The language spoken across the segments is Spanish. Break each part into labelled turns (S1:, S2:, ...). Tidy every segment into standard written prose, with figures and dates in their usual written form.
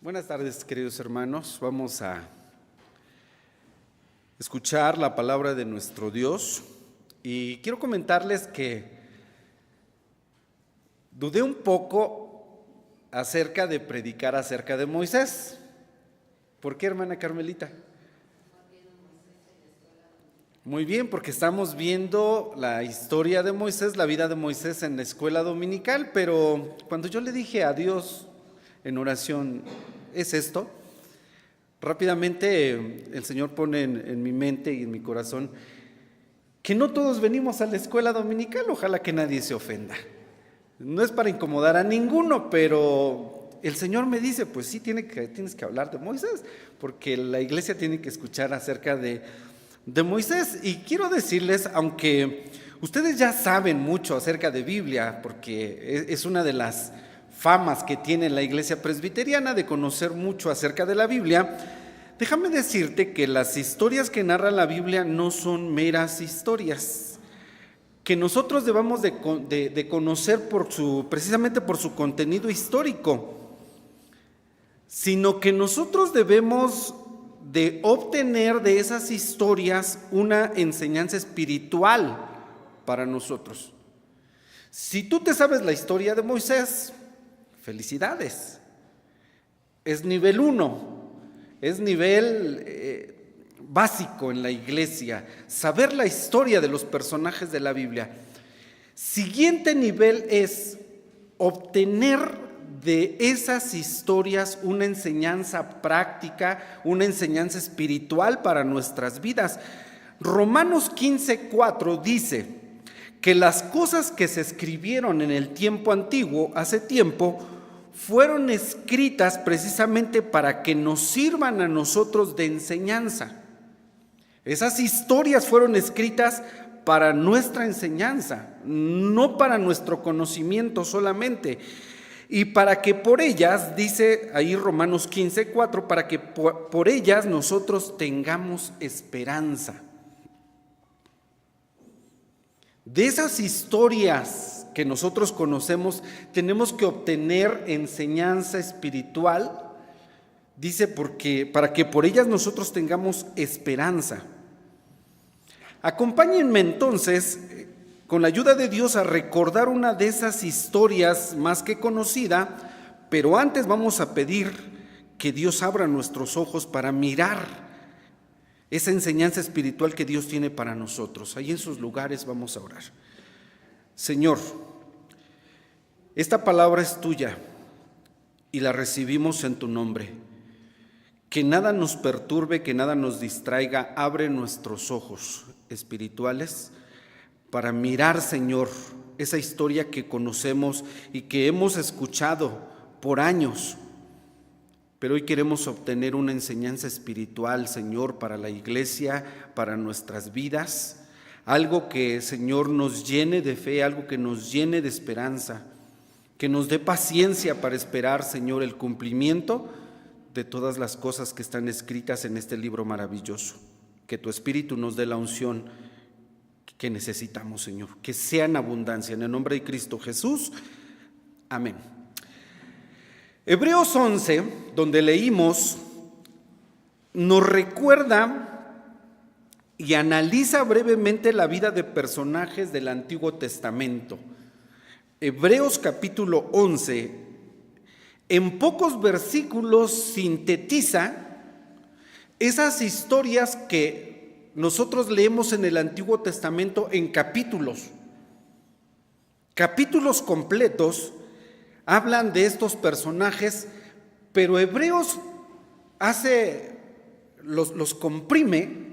S1: Buenas tardes, queridos hermanos. Vamos a escuchar la palabra de nuestro Dios y quiero comentarles que dudé un poco acerca de predicar acerca de Moisés. ¿Por qué, hermana Carmelita? Muy bien, porque estamos viendo la historia de Moisés, la vida de Moisés en la escuela dominical, pero cuando yo le dije a Dios en oración, ¿es esto? Rápidamente el Señor pone en mi mente y en mi corazón que no todos venimos a la escuela dominical, ojalá que nadie se ofenda. No es para incomodar a ninguno, pero el Señor me dice, pues sí, tienes que hablar de Moisés, porque la iglesia tiene que escuchar acerca de Moisés. Y quiero decirles, aunque ustedes ya saben mucho acerca de Biblia, porque es una de las famas que tiene la iglesia presbiteriana de conocer mucho acerca de la Biblia, déjame decirte que las historias que narra la Biblia no son meras historias, que nosotros debamos de conocer precisamente por su contenido histórico, sino que nosotros debemos de obtener de esas historias una enseñanza espiritual para nosotros. Si tú te sabes la historia de Moisés, felicidades, es nivel 1, es nivel básico en la iglesia, saber la historia de los personajes de la Biblia. Siguiente nivel es obtener de esas historias una enseñanza práctica, una enseñanza espiritual para nuestras vidas. Romanos 15:4 dice que las cosas que se escribieron en el tiempo antiguo, hace tiempo, fueron escritas precisamente para que nos sirvan a nosotros de enseñanza. Esas historias fueron escritas para nuestra enseñanza, no para nuestro conocimiento solamente. Y para que por ellas, dice ahí Romanos 15:4, para que por ellas nosotros tengamos esperanza. De esas historias que nosotros conocemos, tenemos que obtener enseñanza espiritual, dice, para que por ellas nosotros tengamos esperanza. Acompáñenme entonces, con la ayuda de Dios, a recordar una de esas historias más que conocida, pero antes vamos a pedir que Dios abra nuestros ojos para mirar esa enseñanza espiritual que Dios tiene para nosotros. Ahí en sus lugares vamos a orar. Señor, esta palabra es tuya y la recibimos en tu nombre. Que nada nos perturbe, que nada nos distraiga. Abre nuestros ojos espirituales para mirar, Señor, esa historia que conocemos y que hemos escuchado por años. Pero hoy queremos obtener una enseñanza espiritual, Señor, para la iglesia, para nuestras vidas. Algo que, Señor, nos llene de fe, algo que nos llene de esperanza, que nos dé paciencia para esperar, Señor, el cumplimiento de todas las cosas que están escritas en este libro maravilloso. Que tu Espíritu nos dé la unción que necesitamos, Señor, que sea en abundancia. En el nombre de Cristo Jesús, amén. Hebreos 11, donde leímos, nos recuerda y analiza brevemente la vida de personajes del Antiguo Testamento. Hebreos capítulo 11, en pocos versículos sintetiza esas historias que nosotros leemos en el Antiguo Testamento en capítulos completos. Hablan de estos personajes, pero Hebreos los comprime,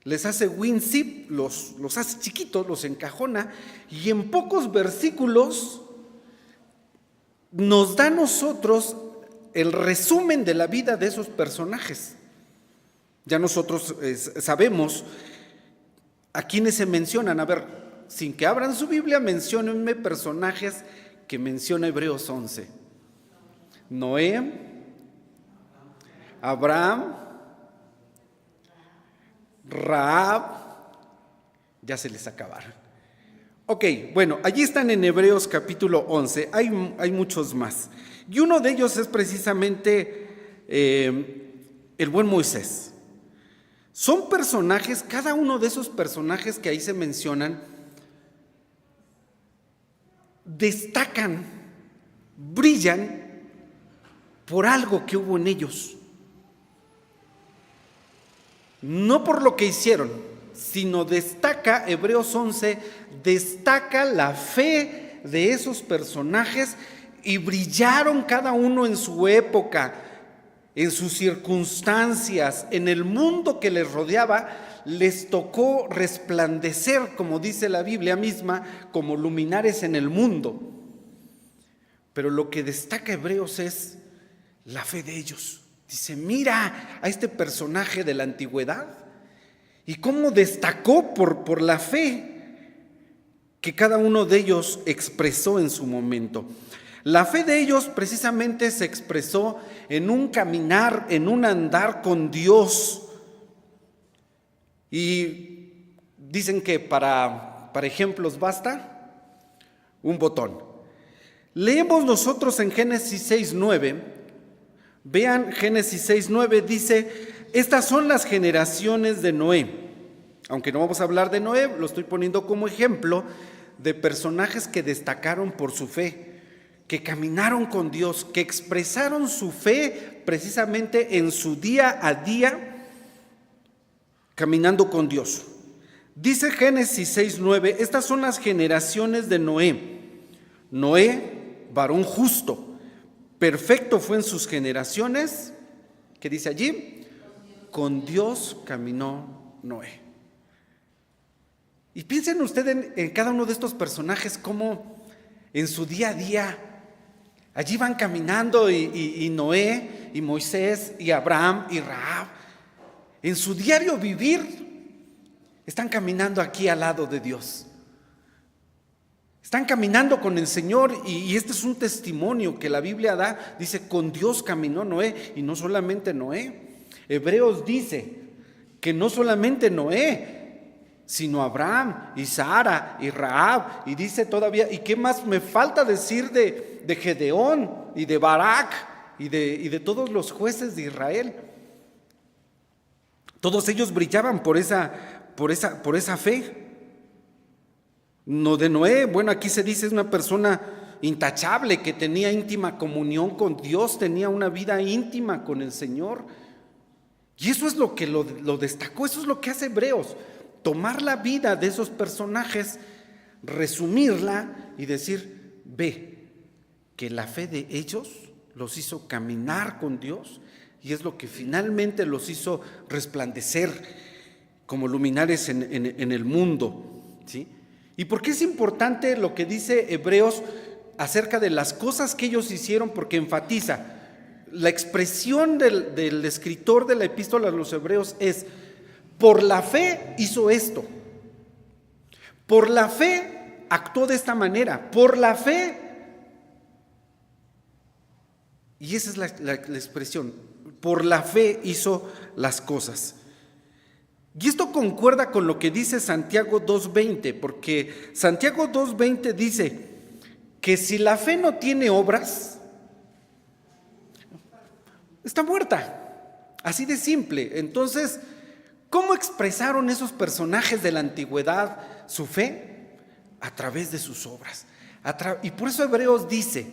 S1: les hace WinZip, los hace chiquitos, los encajona, y en pocos versículos nos da a nosotros el resumen de la vida de esos personajes. Ya nosotros sabemos a quiénes se mencionan. A ver, sin que abran su Biblia, menciónenme personajes que menciona Hebreos 11. Noé, Abraham, Rahab, ya se les acabaron. Ok, bueno, allí están en Hebreos capítulo 11, hay muchos más. Y uno de ellos es precisamente el buen Moisés. Son personajes, cada uno de esos personajes que ahí se mencionan, destacan, brillan por algo que hubo en ellos. No por lo que hicieron, sino destaca, Hebreos 11, destaca la fe de esos personajes y brillaron cada uno en su época, en sus circunstancias, en el mundo que les rodeaba, les tocó resplandecer, como dice la Biblia misma, como luminares en el mundo. Pero lo que destaca Hebreos es la fe de ellos. Dice, mira a este personaje de la antigüedad y cómo destacó por la fe que cada uno de ellos expresó en su momento. La fe de ellos precisamente se expresó en un caminar, en un andar con Dios. Y dicen que para ejemplos basta un botón. Leemos nosotros en Génesis 6:9. Vean, Génesis 6:9 dice, estas son las generaciones de Noé. Aunque no vamos a hablar de Noé, lo estoy poniendo como ejemplo de personajes que destacaron por su fe, que caminaron con Dios, que expresaron su fe precisamente en su día a día, caminando con Dios. Dice Génesis 6:9, estas son las generaciones de Noé. Noé, varón justo, perfecto fue en sus generaciones. ¿Qué dice allí? Con Dios caminó Noé. Y piensen ustedes en cada uno de estos personajes, cómo en su día a día allí van caminando y Noé y Moisés y Abraham y Rahab, en su diario vivir, están caminando aquí al lado de Dios. Están caminando con el Señor y este es un testimonio que la Biblia da. Dice, con Dios caminó Noé, y no solamente Noé. Hebreos dice que no solamente Noé, sino Abraham y Sara y Rahab, y dice todavía, ¿y qué más me falta decir de Gedeón y de Barak y de todos los jueces de Israel? Todos ellos brillaban por esa fe. No de Noé, bueno, aquí se dice es una persona intachable que tenía íntima comunión con Dios, tenía una vida íntima con el Señor. Y eso es lo que lo destacó, eso es lo que hace Hebreos, tomar la vida de esos personajes, resumirla y decir, ve, que la fe de ellos los hizo caminar con Dios y es lo que finalmente los hizo resplandecer como luminares en el mundo, ¿sí? ¿Y por qué es importante lo que dice Hebreos acerca de las cosas que ellos hicieron? Porque enfatiza, la expresión del escritor de la epístola a los Hebreos es, por la fe hizo esto, por la fe actuó de esta manera, por la fe, y esa es la expresión, por la fe hizo las cosas. Y esto concuerda con lo que dice Santiago 2:20, porque Santiago 2:20 dice que si la fe no tiene obras, está muerta, así de simple. Entonces, ¿cómo expresaron esos personajes de la antigüedad su fe? A través de sus obras. Y por eso Hebreos dice,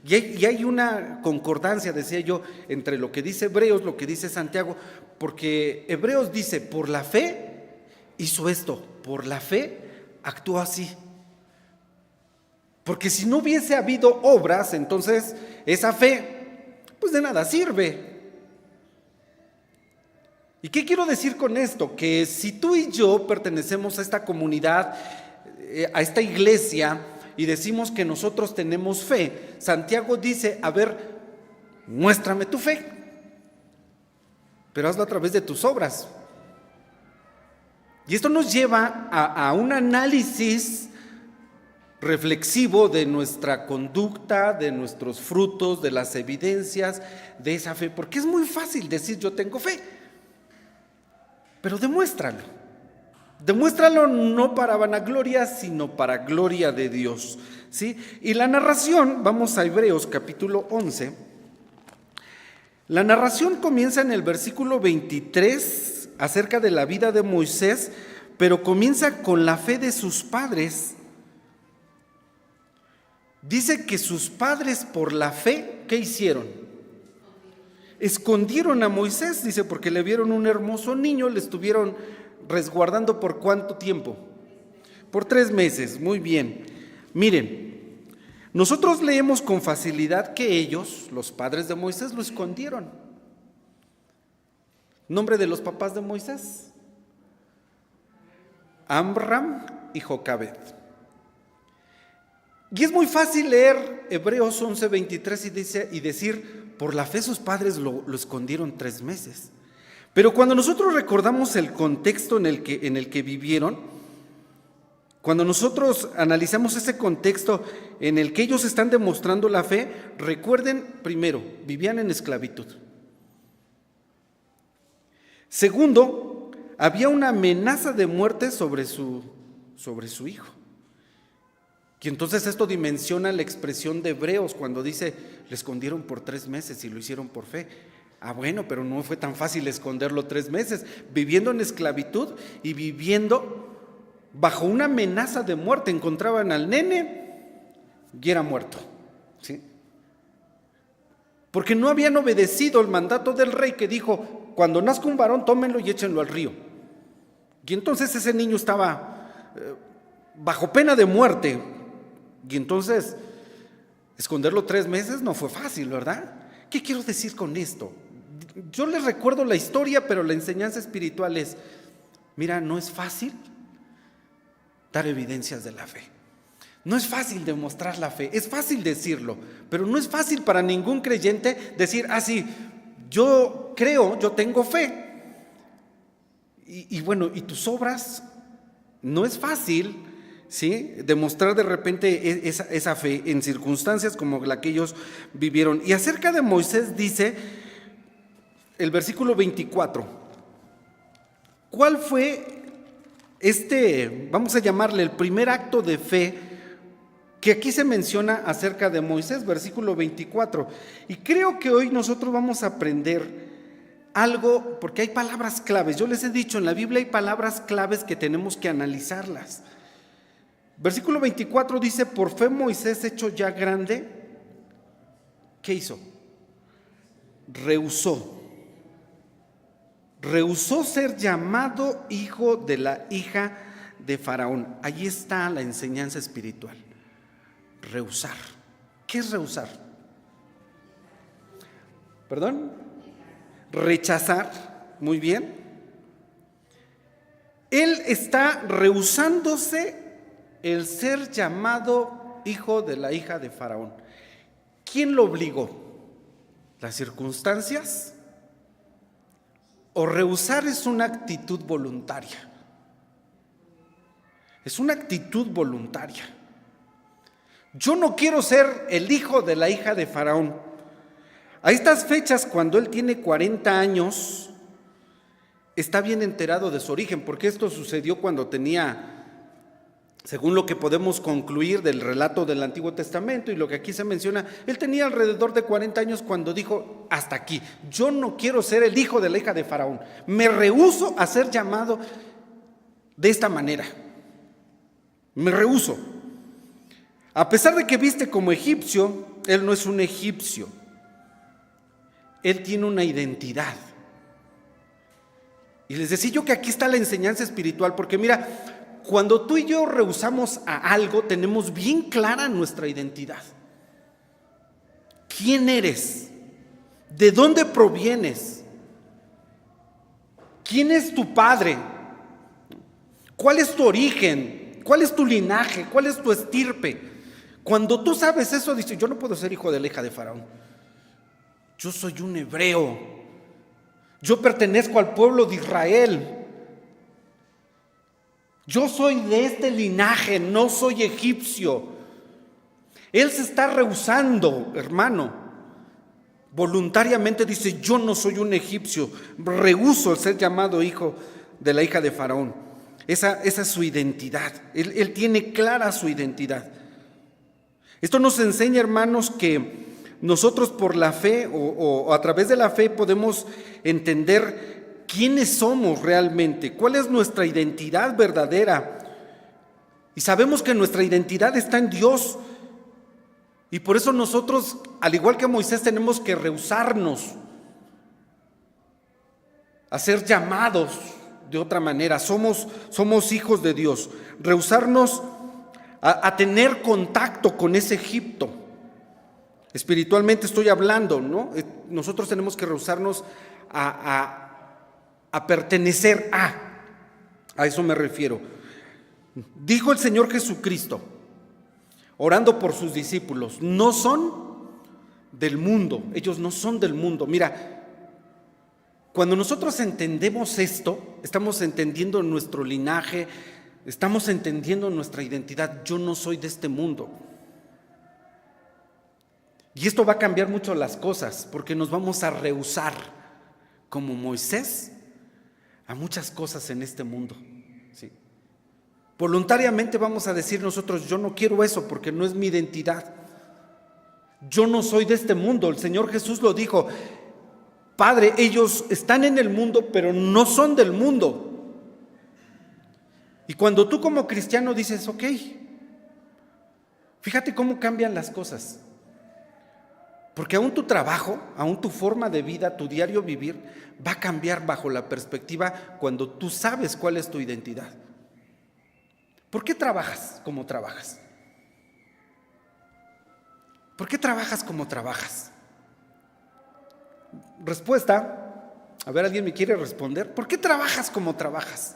S1: y hay una concordancia, decía yo, entre lo que dice Hebreos, lo que dice Santiago, porque Hebreos dice, por la fe hizo esto, por la fe actuó así. Porque si no hubiese habido obras, entonces esa fe, pues de nada sirve. ¿Y qué quiero decir con esto? Que si tú y yo pertenecemos a esta comunidad, a esta iglesia, y decimos que nosotros tenemos fe, Santiago dice, a ver, muéstrame tu fe, pero hazlo a través de tus obras. Y esto nos lleva a un análisis reflexivo de nuestra conducta, de nuestros frutos, de las evidencias de esa fe, porque es muy fácil decir yo tengo fe, pero demuéstralo. Demuéstralo no para vanagloria, sino para gloria de Dios, ¿sí? Y la narración, vamos a Hebreos capítulo 11. La narración comienza en el versículo 23 acerca de la vida de Moisés, pero comienza con la fe de sus padres. Dice que sus padres por la fe, ¿qué hicieron? Escondieron a Moisés, dice, porque le vieron un hermoso niño, le estuvieron resguardando ¿por cuánto tiempo? Por 3 meses, muy bien. Miren, nosotros leemos con facilidad que ellos, los padres de Moisés, lo escondieron. ¿Nombre de los papás de Moisés? Amram y Jocabed. Y es muy fácil leer Hebreos 11:23 y decir, por la fe sus padres lo escondieron 3 meses. Pero cuando nosotros recordamos el contexto en el que vivieron, cuando nosotros analizamos ese contexto en el que ellos están demostrando la fe, recuerden, primero, vivían en esclavitud. Segundo, había una amenaza de muerte sobre su hijo. Y entonces esto dimensiona la expresión de Hebreos cuando dice, le escondieron por 3 meses y lo hicieron por fe. Bueno, pero no fue tan fácil esconderlo 3 meses, viviendo en esclavitud y viviendo bajo una amenaza de muerte. Encontraban al nene y era muerto, ¿sí? Porque no habían obedecido el mandato del rey que dijo, cuando nazca un varón, tómenlo y échenlo al río. Y entonces ese niño estaba bajo pena de muerte. Y entonces esconderlo 3 meses no fue fácil, ¿verdad? ¿Qué quiero decir con esto? Yo les recuerdo la historia, pero la enseñanza espiritual es, mira, no es fácil dar evidencias de la fe. No es fácil demostrar la fe, es fácil decirlo, pero no es fácil para ningún creyente decir, sí, yo creo, yo tengo fe. Y bueno, ¿y tus obras? No es fácil, ¿sí?, demostrar de repente esa fe en circunstancias como la que ellos vivieron. Y acerca de Moisés dice el versículo 24, ¿cuál fue vamos a llamarle el primer acto de fe que aquí se menciona acerca de Moisés? Versículo 24. Y creo que hoy nosotros vamos a aprender algo, porque hay palabras claves. Yo les he dicho, en la Biblia hay palabras claves que tenemos que analizarlas. Versículo 24 dice, por fe Moisés, hecho ya grande, ¿qué hizo? Rehusó ser llamado hijo de la hija de Faraón. Allí está la enseñanza espiritual. Rehusar. ¿Qué es rehusar? ¿Perdón? Rechazar. Muy bien. Él está rehusándose el ser llamado hijo de la hija de Faraón. ¿Quién lo obligó? ¿Las circunstancias? ¿O rehusar es una actitud voluntaria? Es una actitud voluntaria. Yo no quiero ser el hijo de la hija de Faraón. A estas fechas, cuando él tiene 40 años, está bien enterado de su origen, porque esto sucedió cuando tenía, según lo que podemos concluir del relato del Antiguo Testamento y lo que aquí se menciona, él tenía alrededor de 40 años cuando dijo, hasta aquí, yo no quiero ser el hijo de la hija de Faraón, me rehúso a ser llamado de esta manera, me rehúso. A pesar de que viste como egipcio, él no es un egipcio, él tiene una identidad. Y les decía yo que aquí está la enseñanza espiritual, porque mira, cuando tú y yo rehusamos a algo, tenemos bien clara nuestra identidad. ¿Quién eres? ¿De dónde provienes? ¿Quién es tu padre? ¿Cuál es tu origen? ¿Cuál es tu linaje? ¿Cuál es tu estirpe? Cuando tú sabes eso, dices, yo no puedo ser hijo de la hija de Faraón. Yo soy un hebreo. Yo pertenezco al pueblo de Israel. Yo soy de este linaje, no soy egipcio. Él se está rehusando, hermano. Voluntariamente dice, yo no soy un egipcio. Rehúso el ser llamado hijo de la hija de Faraón. Esa es su identidad. Él tiene clara su identidad. Esto nos enseña, hermanos, que nosotros por la fe o a través de la fe podemos entender quiénes somos realmente, cuál es nuestra identidad verdadera. Y sabemos que nuestra identidad está en Dios. Y por eso nosotros, al igual que Moisés, tenemos que rehusarnos a ser llamados de otra manera. Somos hijos de Dios. Rehusarnos a tener contacto con ese Egipto. Espiritualmente estoy hablando, ¿no? Nosotros tenemos que rehusarnos a pertenecer a eso me refiero. Dijo el Señor Jesucristo, orando por sus discípulos, no son del mundo, ellos no son del mundo. Mira, cuando nosotros entendemos esto, estamos entendiendo nuestro linaje, estamos entendiendo nuestra identidad. Yo no soy de este mundo. Y esto va a cambiar mucho las cosas, porque nos vamos a rehusar, como Moisés, a muchas cosas en este mundo. ¿Sí? Voluntariamente vamos a decir nosotros, yo no quiero eso porque no es mi identidad. Yo no soy de este mundo. El Señor Jesús lo dijo, Padre, ellos están en el mundo, pero no son del mundo. Y cuando tú como cristiano dices, ok, fíjate cómo cambian las cosas. Porque aún tu trabajo, aún tu forma de vida, tu diario vivir, va a cambiar bajo la perspectiva cuando tú sabes cuál es tu identidad. ¿Por qué trabajas como trabajas? ¿Por qué trabajas como trabajas? Respuesta, a ver, ¿alguien me quiere responder? ¿Por qué trabajas como trabajas?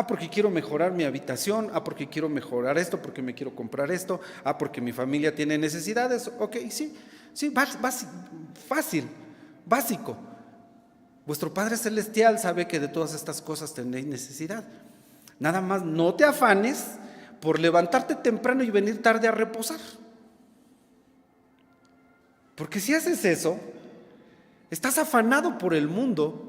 S1: Porque quiero mejorar mi habitación, porque quiero mejorar esto, porque me quiero comprar esto, porque mi familia tiene necesidades. Ok, sí, fácil, básico. Vuestro Padre Celestial sabe que de todas estas cosas tenéis necesidad. Nada más no te afanes por levantarte temprano y venir tarde a reposar. Porque si haces eso, estás afanado por el mundo,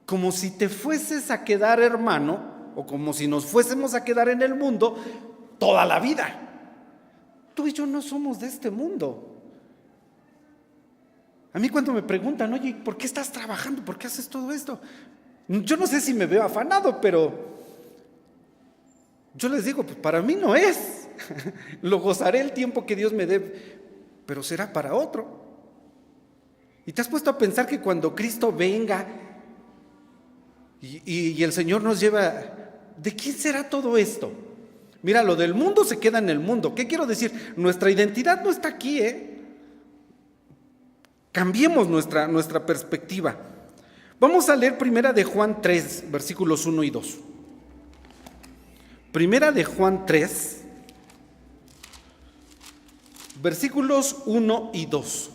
S1: como si te fueses a quedar, hermano, o como si nos fuésemos a quedar en el mundo toda la vida. Tú y yo no somos de este mundo. A mí cuando me preguntan, oye, ¿por qué estás trabajando? ¿Por qué haces todo esto? Yo no sé si me veo afanado, pero yo les digo, pues para mí no es. Lo gozaré el tiempo que Dios me dé, pero será para otro. ¿Y te has puesto a pensar que cuando Cristo venga y el Señor nos lleva, ¿de quién será todo esto? Mira, lo del mundo se queda en el mundo. ¿Qué quiero decir? Nuestra identidad no está aquí, Cambiemos nuestra perspectiva. Vamos a leer Primera de Juan 3, versículos 1 y 2. Primera de Juan 3, versículos 1 y 2.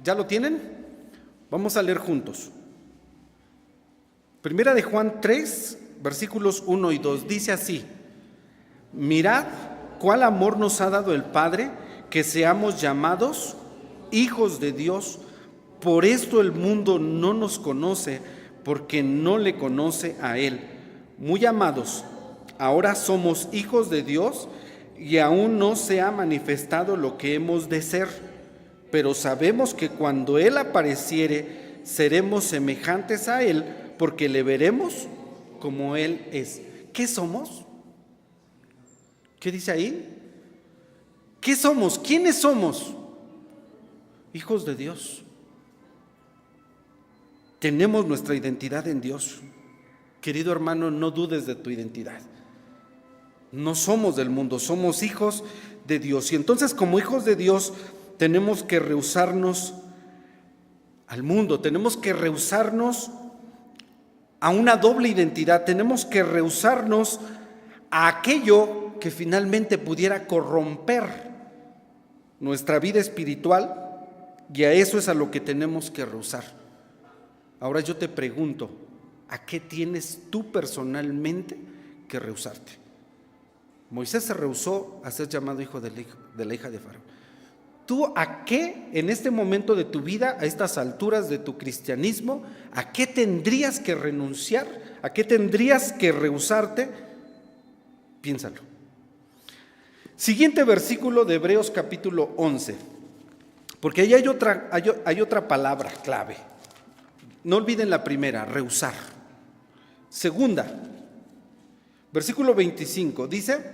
S1: ¿Ya lo tienen? Vamos a leer juntos. Primera de Juan 3, versículos 1 y 2. Dice así: mirad cuál amor nos ha dado el Padre, que seamos llamados hijos de Dios. Por esto el mundo no nos conoce, porque no le conoce a Él. Muy amados, ahora somos hijos de Dios y aún no se ha manifestado lo que hemos de ser, pero sabemos que cuando Él apareciere, seremos semejantes a Él, porque le veremos como Él es. ¿Qué somos? ¿Qué dice ahí? ¿Qué somos? ¿Quiénes somos? Hijos de Dios. Tenemos nuestra identidad en Dios. Querido hermano, no dudes de tu identidad. No somos del mundo, somos hijos de Dios. Y entonces, como hijos de Dios, tenemos que rehusarnos al mundo, tenemos que rehusarnos a una doble identidad, tenemos que rehusarnos a aquello que finalmente pudiera corromper nuestra vida espiritual, y a eso es a lo que tenemos que rehusar. Ahora yo te pregunto, ¿a qué tienes tú personalmente que rehusarte? Moisés se rehusó a ser llamado hijo de la hija de Faraón. ¿Tú a qué en este momento de tu vida, a estas alturas de tu cristianismo, a qué tendrías que renunciar? ¿A qué tendrías que rehusarte? Piénsalo. Siguiente versículo de Hebreos capítulo 11, porque ahí hay otra palabra clave. No olviden la primera, rehusar. Segunda, versículo 25, dice: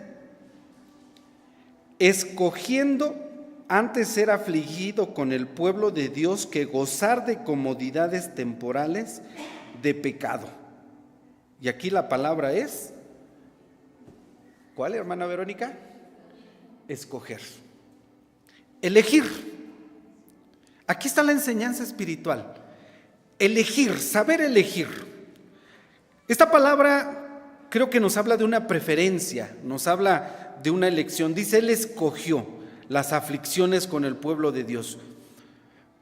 S1: escogiendo antes ser afligido con el pueblo de Dios que gozar de comodidades temporales de pecado. Y aquí la palabra es, ¿cuál, hermana Verónica? Escoger. Elegir. Aquí está la enseñanza espiritual. Elegir, saber elegir. Esta palabra creo que nos habla de una preferencia, nos habla de una elección. Dice, Él escogió las aflicciones con el pueblo de Dios.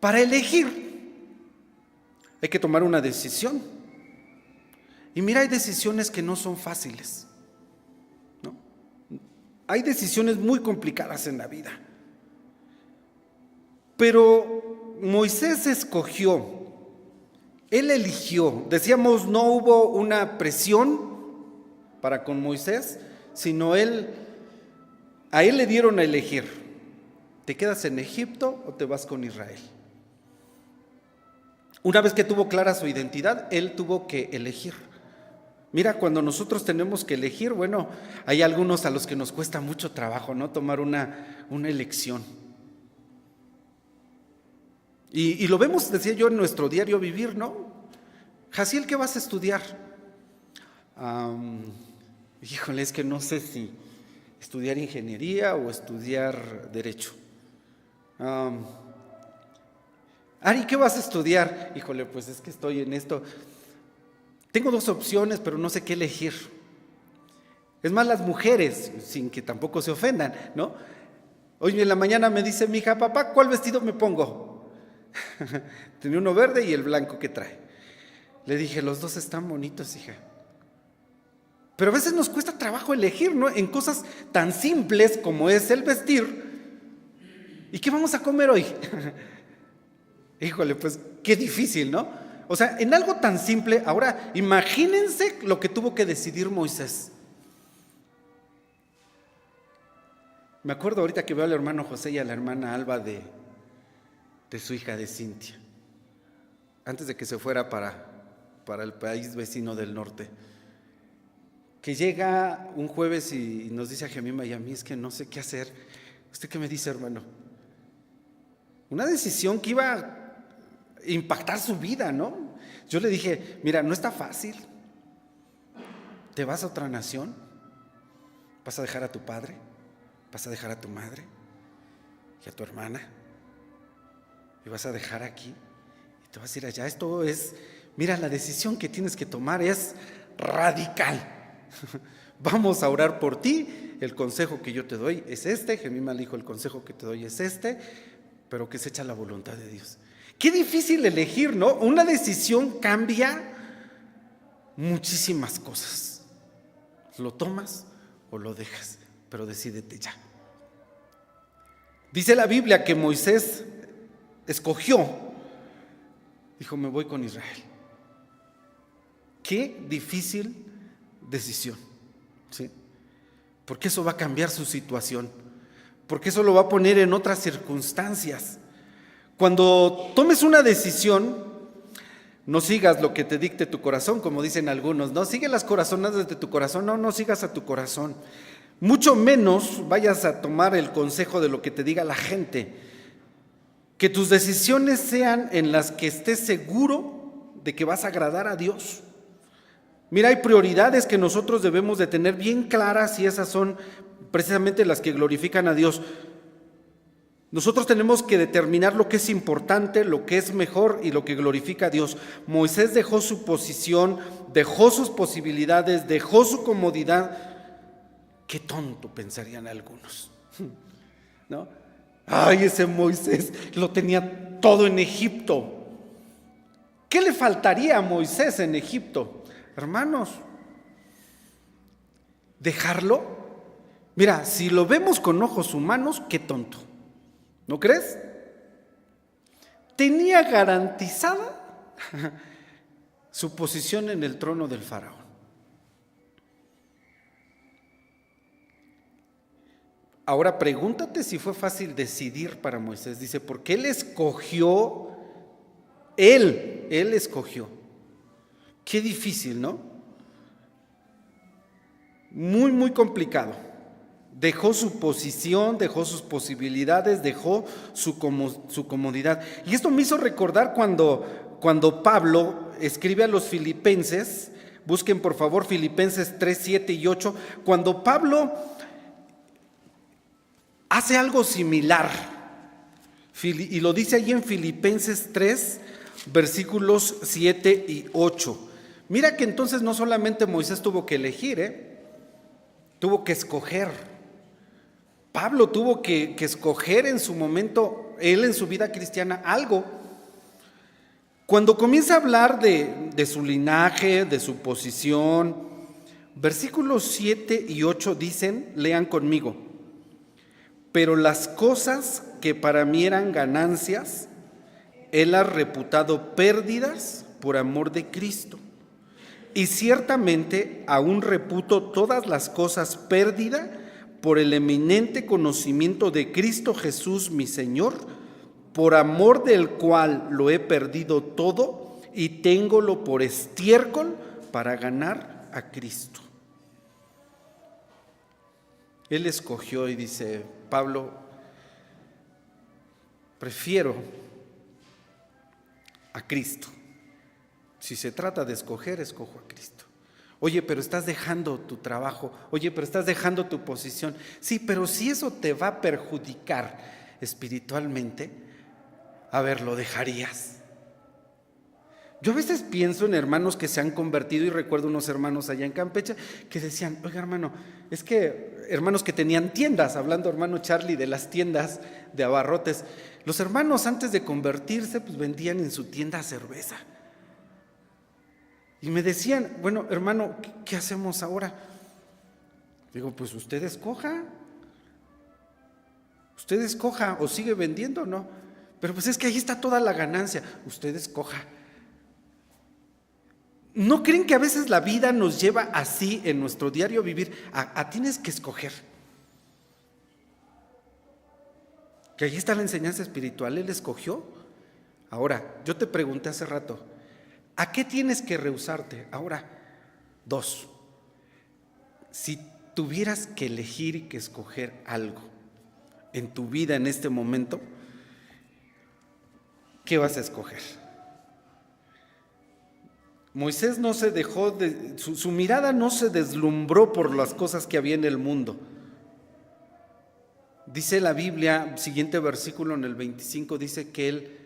S1: Para elegir hay que tomar una decisión. Y mira, hay decisiones que no son fáciles, ¿no? Hay decisiones muy complicadas en la vida. Pero Moisés escogió, él eligió. Decíamos, no hubo una presión para con Moisés, sino a él le dieron a elegir. ¿Te quedas en Egipto o te vas con Israel? Una vez que tuvo clara su identidad, él tuvo que elegir. Mira, cuando nosotros tenemos que elegir, bueno, hay algunos a los que nos cuesta mucho trabajo, ¿no? Tomar una elección. Y lo vemos, decía yo, en nuestro diario vivir, ¿no? Jaciel, ¿qué vas a estudiar? Híjole, es que no sé si estudiar ingeniería o estudiar derecho. Ari, ¿qué vas a estudiar? Híjole, pues es que estoy en esto. Tengo dos opciones, pero no sé qué elegir. Es más, las mujeres, sin que tampoco se ofendan, ¿no? Hoy en la mañana me dice mi hija, papá, ¿cuál vestido me pongo? Tenía uno verde y el blanco que trae. Le dije, los dos están bonitos, hija. Pero a veces nos cuesta trabajo elegir, ¿no? En cosas tan simples como es el vestir. ¿Y qué vamos a comer hoy? Híjole, pues qué difícil, ¿no? O sea, en algo tan simple, ahora imagínense lo que tuvo que decidir Moisés. Me acuerdo ahorita que veo al hermano José y a la hermana Alba de su hija de Cintia, antes de que se fuera para el país vecino del norte, que llega un jueves y nos dice a Gemima y a mí, es que no sé qué hacer. ¿Usted qué me dice, hermano? Una decisión que iba a impactar su vida, ¿no? Yo le dije, mira, no está fácil. ¿Te vas a otra nación? ¿Vas a dejar a tu padre? ¿Vas a dejar a tu madre? ¿Y a tu hermana? ¿Y vas a dejar aquí? ¿Y te vas a ir allá? Esto es, mira, la decisión que tienes que tomar es radical. Vamos a orar por ti. El consejo que yo te doy es este. Gemima le dijo, el consejo que te doy es este, pero que se echa la voluntad de Dios. Qué difícil elegir, ¿no? Una decisión cambia muchísimas cosas. Lo tomas o lo dejas, pero decídete ya. Dice la Biblia que Moisés escogió, dijo, me voy con Israel. Qué difícil decisión, ¿sí? Porque eso va a cambiar su situación, porque eso lo va a poner en otras circunstancias. Cuando tomes una decisión, no sigas lo que te dicte tu corazón, como dicen algunos, no sigue las corazonadas de tu corazón, no sigas a tu corazón. Mucho menos vayas a tomar el consejo de lo que te diga la gente. Que tus decisiones sean en las que estés seguro de que vas a agradar a Dios. Mira, hay prioridades que nosotros debemos de tener bien claras y esas son precisamente las que glorifican a Dios. Nosotros tenemos que determinar lo que es importante, lo que es mejor y lo que glorifica a Dios. Moisés dejó su posición, dejó sus posibilidades, dejó su comodidad. Qué tonto pensarían algunos, ¿no? Ay, ese Moisés lo tenía todo en Egipto. ¿Qué le faltaría a Moisés en Egipto? Hermanos, dejarlo. Mira, si lo vemos con ojos humanos, qué tonto. ¿No crees? Tenía garantizada su posición en el trono del faraón. Ahora pregúntate si fue fácil decidir para Moisés. Dice, porque él escogió, él escogió. Qué difícil, ¿no? Muy, muy complicado. Dejó su posición, dejó sus posibilidades, dejó su comodidad. Y esto me hizo recordar cuando Pablo escribe a los filipenses. Busquen por favor Filipenses 3, 7 y 8. Cuando Pablo hace algo similar, y lo dice allí en Filipenses 3, versículos 7 y 8. Mira que entonces no solamente Moisés tuvo que elegir, tuvo que escoger. Pablo tuvo que escoger en su momento, él en su vida cristiana, algo. Cuando comienza a hablar de su linaje, de su posición, versículos 7 y 8 dicen, lean conmigo: pero las cosas que para mí eran ganancias, él las ha reputado pérdidas por amor de Cristo. Y ciertamente aún reputo todas las cosas pérdida por el eminente conocimiento de Cristo Jesús mi Señor, por amor del cual lo he perdido todo y téngolo por estiércol para ganar a Cristo. Él escogió y dice, Pablo, prefiero a Cristo. Si se trata de escoger, escojo a Cristo. Oye, pero estás dejando tu trabajo. Oye, pero estás dejando tu posición. Sí, pero si eso te va a perjudicar espiritualmente, a ver, ¿lo dejarías? Yo a veces pienso en hermanos que se han convertido y recuerdo unos hermanos allá en Campeche que decían, oiga hermano, es que hermanos que tenían tiendas, hablando hermano Charlie de las tiendas de abarrotes, los hermanos antes de convertirse pues vendían en su tienda cerveza. Y me decían, bueno hermano, ¿qué hacemos ahora? Digo, pues usted escoja o sigue vendiendo o no. Pero pues es que ahí está toda la ganancia, usted escoja. ¿No creen que a veces la vida nos lleva así en nuestro diario vivir? Tienes que escoger. Que ahí está la enseñanza espiritual, él escogió. Ahora, yo te pregunté hace rato, ¿a qué tienes que rehusarte? Ahora, 2. Si tuvieras que elegir y que escoger algo en tu vida en este momento, ¿qué vas a escoger? Moisés no se dejó, su mirada no se deslumbró por las cosas que había en el mundo. Dice la Biblia, siguiente versículo en el 25, dice que él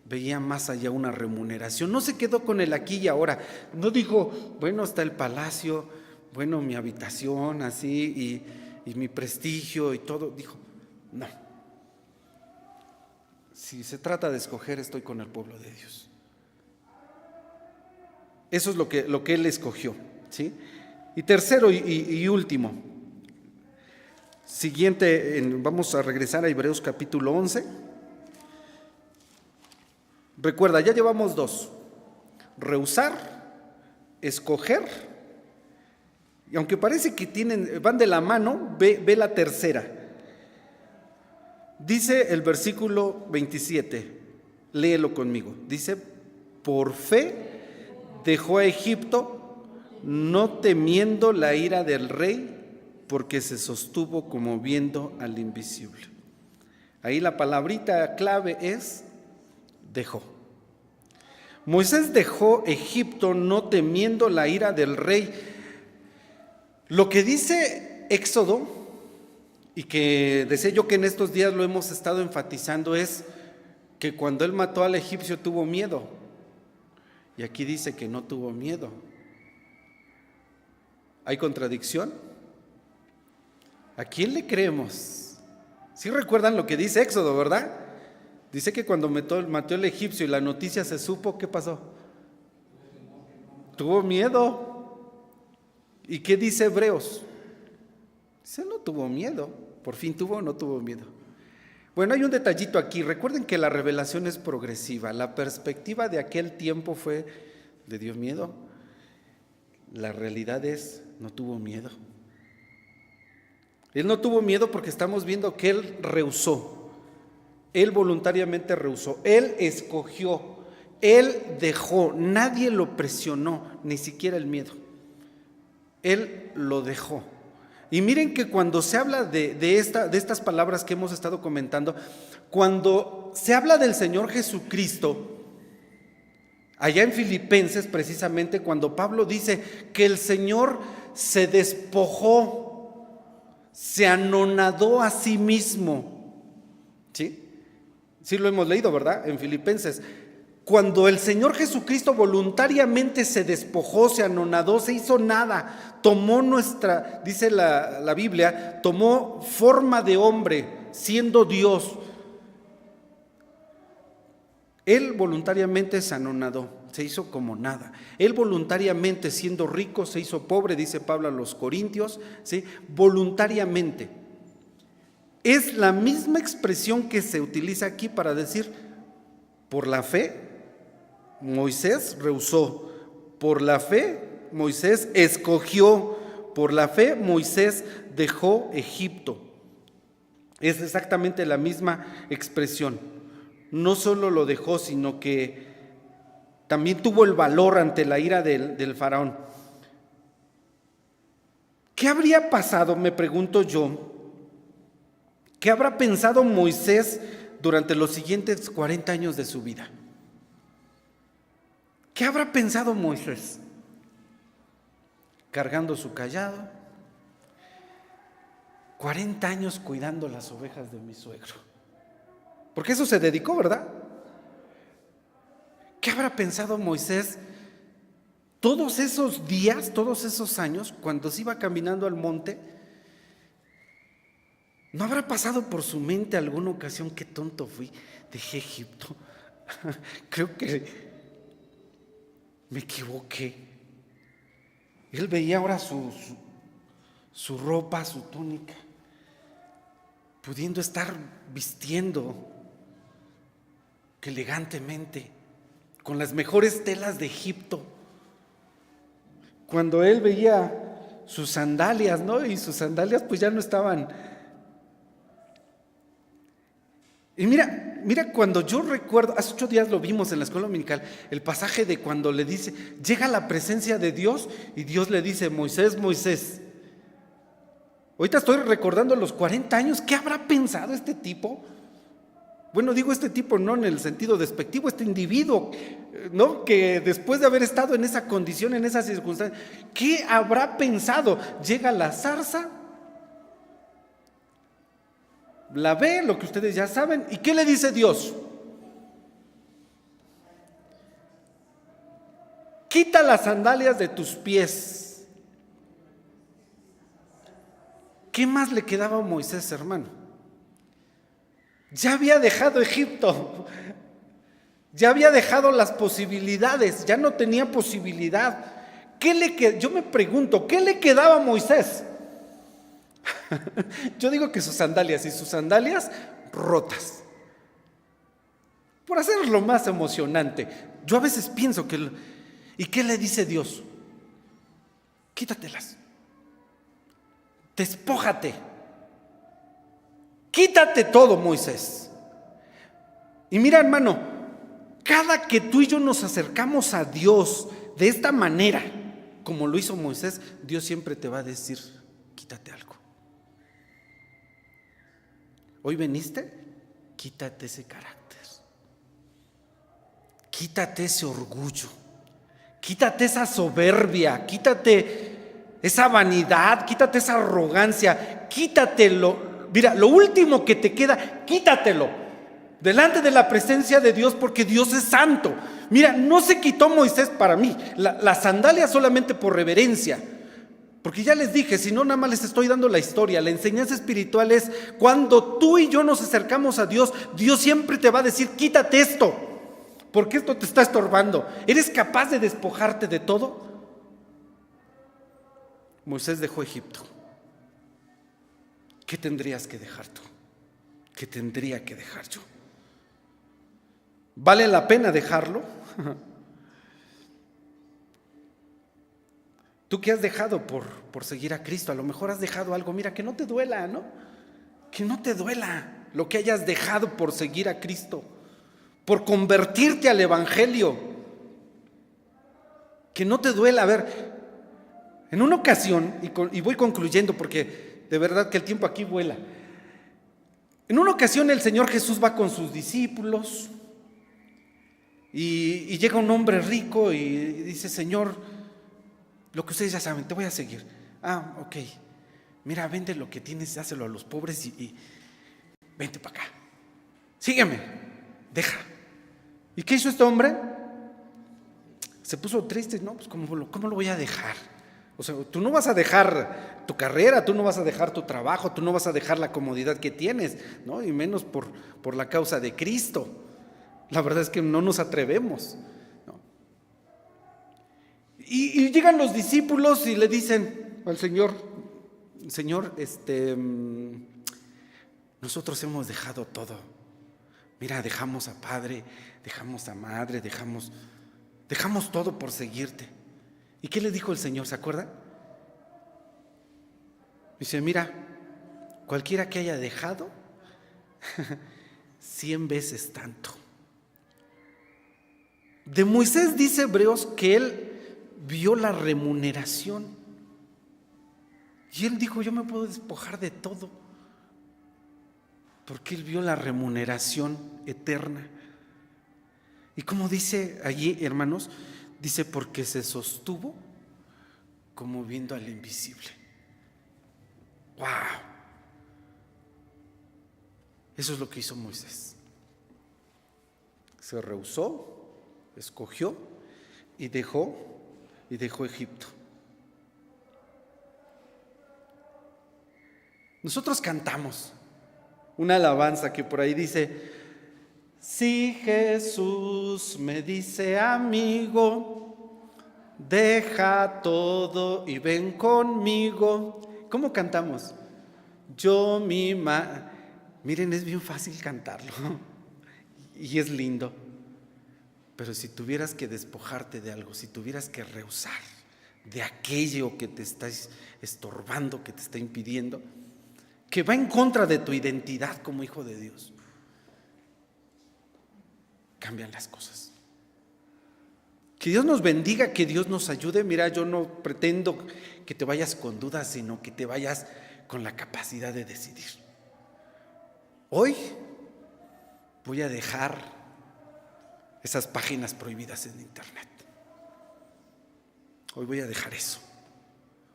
S1: veía más allá una remuneración. No se quedó con el aquí y ahora. No dijo, bueno, está el palacio, bueno, mi habitación así y mi prestigio y todo. Dijo, no. Si se trata de escoger, estoy con el pueblo de Dios. Eso es lo que él escogió, ¿sí? Y tercero y último, siguiente, vamos a regresar a Hebreos capítulo 11. Recuerda, ya llevamos 2, rehusar, escoger, y aunque parece que van de la mano, ve la tercera. Dice el versículo 27, léelo conmigo, dice, por fe dejó a Egipto, no temiendo la ira del rey, porque se sostuvo como viendo al invisible. Ahí la palabrita clave es dejó. Moisés dejó Egipto no temiendo la ira del rey. Lo que dice Éxodo, y que decía yo que en estos días lo hemos estado enfatizando, es que cuando él mató al egipcio tuvo miedo. Y aquí dice que no tuvo miedo. ¿Hay contradicción? ¿A quién le creemos? ¿Sí recuerdan lo que dice Éxodo, verdad? Dice que cuando mató el egipcio y la noticia se supo, ¿qué pasó? Tuvo miedo. ¿Y qué dice Hebreos? Dice, no tuvo miedo. ¿Por fin tuvo o no tuvo miedo? Bueno, hay un detallito aquí. Recuerden que la revelación es progresiva. La perspectiva de aquel tiempo fue, ¿le dio miedo? La realidad es, no tuvo miedo. Él no tuvo miedo porque estamos viendo que él rehusó. Él voluntariamente rehusó. Él escogió. Él dejó. Nadie lo presionó, ni siquiera el miedo. Él lo dejó. Y miren que cuando se habla de estas palabras que hemos estado comentando, cuando se habla del Señor Jesucristo, allá en Filipenses precisamente, cuando Pablo dice que el Señor se despojó, se anonadó a sí mismo, ¿sí? Sí lo hemos leído, ¿verdad? En Filipenses. Cuando el Señor Jesucristo voluntariamente se despojó, se anonadó, se hizo nada, tomó dice la Biblia, tomó forma de hombre, siendo Dios. Él voluntariamente se anonadó, se hizo como nada. Él voluntariamente, siendo rico, se hizo pobre, dice Pablo a los Corintios, ¿sí? Voluntariamente. Es la misma expresión que se utiliza aquí para decir, por la fe, Moisés rehusó, por la fe Moisés escogió, por la fe Moisés dejó Egipto. Es exactamente la misma expresión. No solo lo dejó, sino que también tuvo el valor ante la ira del faraón. ¿Qué habría pasado, me pregunto yo? ¿Qué habrá pensado Moisés durante los siguientes 40 años de su vida? ¿Qué habrá pensado Moisés? Cargando su cayado, 40 años cuidando las ovejas de mi suegro. Porque eso se dedicó, ¿verdad? ¿Qué habrá pensado Moisés todos esos días, todos esos años, cuando se iba caminando al monte? ¿No habrá pasado por su mente alguna ocasión, qué tonto fui, dejé Egipto? Creo que me equivoqué. Él veía ahora su ropa, su túnica, pudiendo estar vistiendo elegantemente, con las mejores telas de Egipto. Cuando él veía sus sandalias, ¿no? Y sus sandalias pues ya no estaban. Y mira, cuando yo recuerdo, hace 8 días lo vimos en la escuela dominical, el pasaje de cuando le dice, llega a la presencia de Dios y Dios le dice, Moisés, Moisés. Ahorita estoy recordando los 40 años, ¿qué habrá pensado este tipo? Bueno, digo este tipo no en el sentido despectivo, este individuo, ¿no? Que después de haber estado en esa condición, en esas circunstancias, ¿qué habrá pensado? Llega la zarza, la ve, lo que ustedes ya saben, ¿y qué le dice Dios? Quita las sandalias de tus pies. ¿Qué más le quedaba a Moisés, hermano? Ya había dejado Egipto, ya había dejado las posibilidades, ya no tenía posibilidad. Yo me pregunto, ¿qué le quedaba a Moisés? Yo digo que sus sandalias rotas, por hacerlo más emocionante. Yo a veces pienso ¿y qué le dice Dios? Quítatelas, despójate, quítate todo, Moisés. Y mira, hermano, cada que tú y yo nos acercamos a Dios de esta manera, como lo hizo Moisés, Dios siempre te va a decir, quítate algo. Hoy veniste, quítate ese carácter, quítate ese orgullo, quítate esa soberbia, quítate esa vanidad, quítate esa arrogancia, quítatelo. Mira, lo último que te queda, quítatelo delante de la presencia de Dios, porque Dios es santo. Mira, no se quitó Moisés para mí las sandalias solamente por reverencia. Porque ya les dije, si no nada más les estoy dando la historia. La enseñanza espiritual es cuando tú y yo nos acercamos a Dios, Dios siempre te va a decir, quítate esto, porque esto te está estorbando. ¿Eres capaz de despojarte de todo? Moisés dejó Egipto. ¿Qué tendrías que dejar tú? que tendría que dejar yo. ¿Vale la pena dejarlo? ¿Tú qué has dejado por seguir a Cristo? A lo mejor has dejado algo, mira, que no te duela, ¿no? Que no te duela lo que hayas dejado por seguir a Cristo, por convertirte al Evangelio. Que no te duela. A ver, en una ocasión, y voy concluyendo porque de verdad que el tiempo aquí vuela. En una ocasión el Señor Jesús va con sus discípulos y llega un hombre rico y dice: Señor, lo que ustedes ya saben, te voy a seguir. Ah, ok. Mira, vende lo que tienes, dáselo a los pobres y vente para acá. Sígueme, deja. ¿Y qué hizo este hombre? Se puso triste. No, pues ¿cómo lo voy a dejar? O sea, tú no vas a dejar tu carrera, tú no vas a dejar tu trabajo, tú no vas a dejar la comodidad que tienes, ¿no? Y menos por la causa de Cristo. La verdad es que no nos atrevemos, ¿no? Y llegan los discípulos y le dicen al Señor: Señor, nosotros hemos dejado todo. Mira, dejamos a padre, dejamos a madre, dejamos todo por seguirte. ¿Y qué le dijo el Señor? ¿Se acuerda? Dice: mira, cualquiera que haya dejado 100 veces tanto. De Moisés dice Hebreos que él vio la remuneración. Y él dijo: yo me puedo despojar de todo, porque él vio la remuneración eterna. Y como dice allí, hermanos, dice: porque se sostuvo como viendo al invisible. ¡Wow! Eso es lo que hizo Moisés. Se rehusó, escogió y dejó Egipto. Nosotros cantamos una alabanza que por ahí dice: si Jesús me dice amigo, deja todo y ven conmigo. ¿Cómo cantamos? Miren, es bien fácil cantarlo y es lindo. Pero si tuvieras que despojarte de algo, si tuvieras que rehusar de aquello que te está estorbando, que te está impidiendo, que va en contra de tu identidad como hijo de Dios, cambian las cosas. Que Dios nos bendiga, que Dios nos ayude. Mira, yo no pretendo que te vayas con dudas, sino que te vayas con la capacidad de decidir. Hoy voy a dejar esas páginas prohibidas en internet. Hoy voy a dejar eso.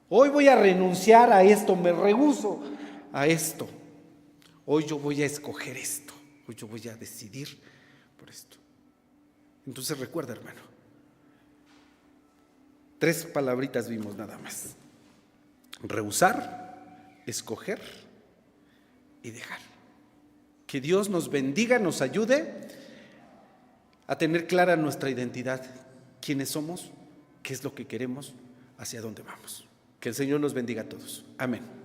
S1: Hoy voy a renunciar a esto, me rehúso a esto. Hoy yo voy a escoger esto. Hoy yo voy a decidir por esto. Entonces recuerda, hermano, 3 palabritas vimos nada más: rehusar, escoger y dejar. Que Dios nos bendiga, nos ayude a tener clara nuestra identidad, quiénes somos, qué es lo que queremos, hacia dónde vamos. Que el Señor nos bendiga a todos. Amén.